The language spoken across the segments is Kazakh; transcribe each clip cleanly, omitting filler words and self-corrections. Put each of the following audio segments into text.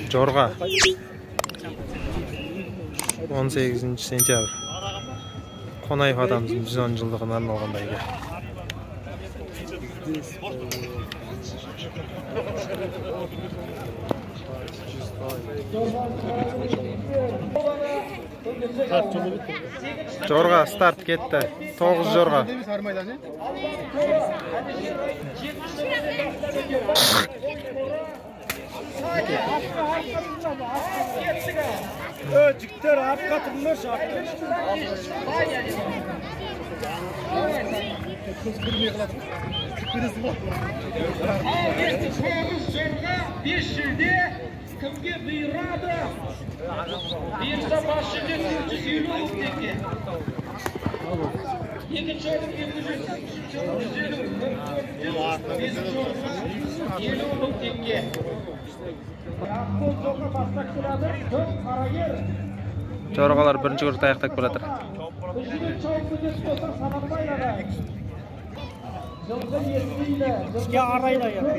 Jorga 18 sentyabr Qonayev adamımızın 110 жылдығына арналған бәйге. Jorga start ketdi. 9 jorga. Jükler ap katılmış. Kimga buyuradi? Birsa boshiga 350 tenge. Ikkinchi o'rin 750 tenge. Jorgalar birinchi guruhda ayaqdak bo'ladir. İki arayla yapıyor.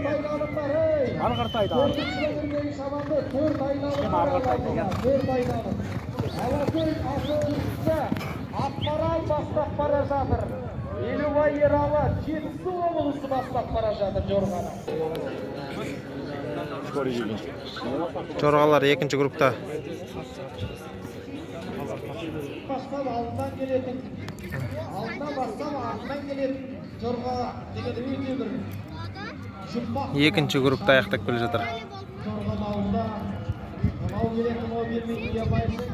Argırtayda. Kim argırtayda ya? Akmaral бастап бара жатыр. Елубай Ералы Жетісу облысы бастап бара жатыр Jorgаны. Jorgalar ikinci grupta. Бастап алдынан келетін. Алдынан бастап артынан келетін Jorga деген өте бір жұмбақ. Ikinci grupta ayaqdak bo'la жатыр. Jorga алдында мынау келетін о бермейді демайсың.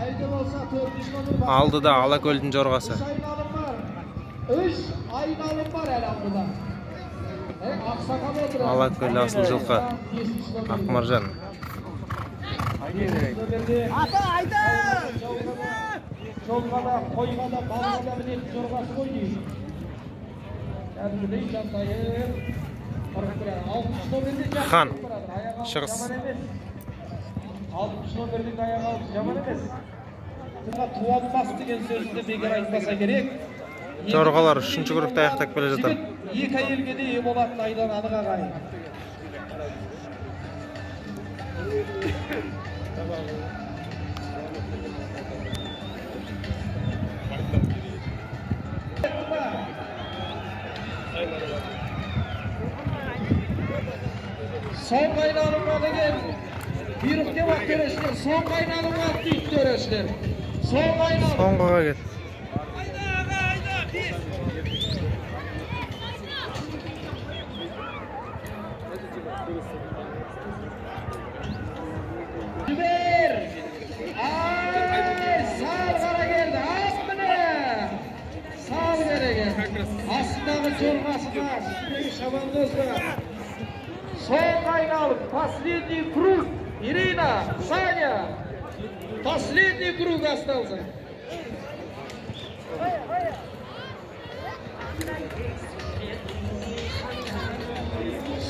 Айда болса 4-ші номер. Алдыда Алакөлдің Jorgасы. 3 айналым бар әлі алдыда. Ақсақал отыр. Алакөл асыл жылқы. Ақмаржан. Айда! Жолға да, қойға да, балға да білетін Jorgасы ғой дейін. Кәдімгідей жантайып. 60 номерде Хан. Шығыс. 60 номердегі аяқ алып жаман емес. Туалмас деген сөзді бекер айтпаса керек. Jorgalar 3-cü grupta ayaqdak bo'la жатыр. Екі әйелге де ие болатын айдан анық ағайын. Соңғы айналымға деген бұйрық деп ақ төрешілер. Соңғы айналымға дейді төрешілер. Соңғы айналым. Соңғыға кет. Жібер! Сал қара келді. Ас міне! Сал береген. Астындағы Jorgasына, үстіндегі шабандозға. Соңғы айналым. Последний круг. Ирина, Саня. Последний круг остался.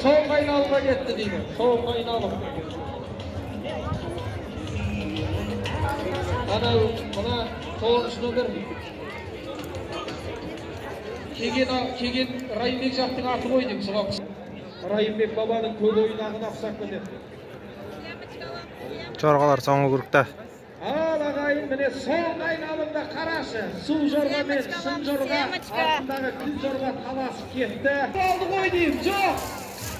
Соңғы айналымға кетті дейді. Соңғы айналым. Мына 9-ші номер. Кеген Райымбек жақтың аты ғой деймін сұғақ. Райымбек бабаның көк ойнағын ақсақ кетеді. Jorgalar soңғы grupta. Ал ағайын, міне соңғы айналымда қарашы. Су Jorga мен шын Jorga, артындағы күн Jorga таласып кетті. Алды ғой деймін, жоқ.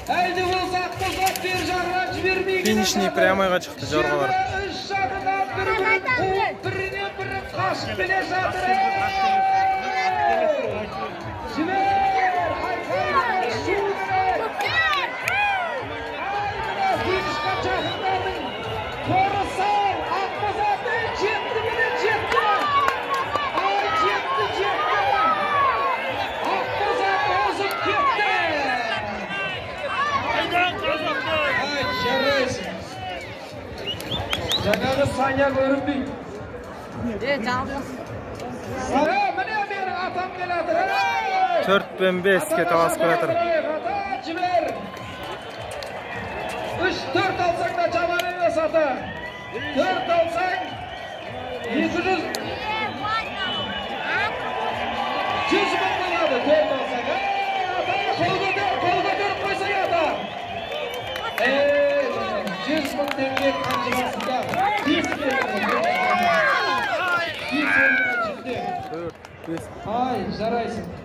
Әлде болса қозап бер жағынан жібермейді. Финишный прямойға шықты Jorgalar. Үш жағынан бірінен бірі қашып келе жатыр. Жібер! Айқай! Шуыр! Финишқа жақындардың торы сал! Ақбозатың жетті міне жетті! Ай жетті! Ақбозат озып кетті! Ай жарайсың! Жаңағы Саня көрінбейді. Міне менің атам келеді. 4-5-ке таласып келатыр. 3-4 алсаң да жаман емес ата. 4 алсаң 200 100 мың болады 4 алсаң. Қол көтеріп қойсаң ата. 100.000 tenge qanchasiga 5 Ay, jaraysin.